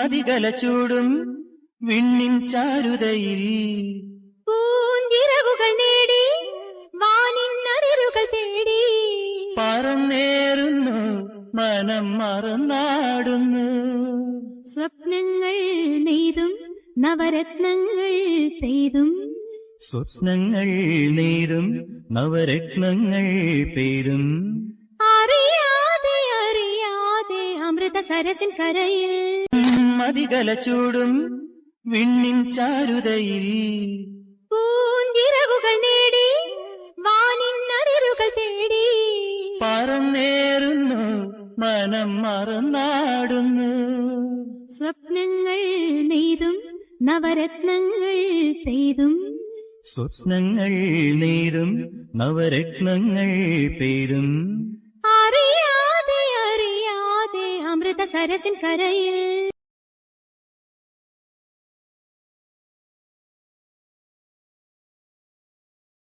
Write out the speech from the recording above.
മതികല ചൂടും വിണ്ണിൻ ചാരുതയിൽ പൂഞ്ചിറകുകൾ നേടി വാനിൻ അതിരുകൾ തേടി പറന്നേറുന്നു മനം മറന്നാടുന്നു. സ്വപ്നങ്ങൾ നെയ്തും നവരത്നങ്ങൾ പെയ്തും സ്വപ്നങ്ങൾ നെയ്തും നവരത്നങ്ങൾ പെയ്തും അറിയാതെ അറിയാതെ അമൃത സരസിൻ കരയിൽ മതികല ചൂടും വിണ്ണിൻ ചാരുതയിൽ പൂഞ്ചിറകുകൾ നേടി വാനിൻ അതിരുകൾ തേടി പറന്നേറുന്നു മനം മറന്നാടുന്നു. സ്വപ്നങ്ങൾ നെയ്തും നവരത്നങ്ങൾ പെയ്തും സ്വപ്നങ്ങൾ നെയ്തും നവരത്നങ്ങൾ പെയ്തും അറിയാതെ അറിയാതെ അമൃത സരസിൻ കരയിൽ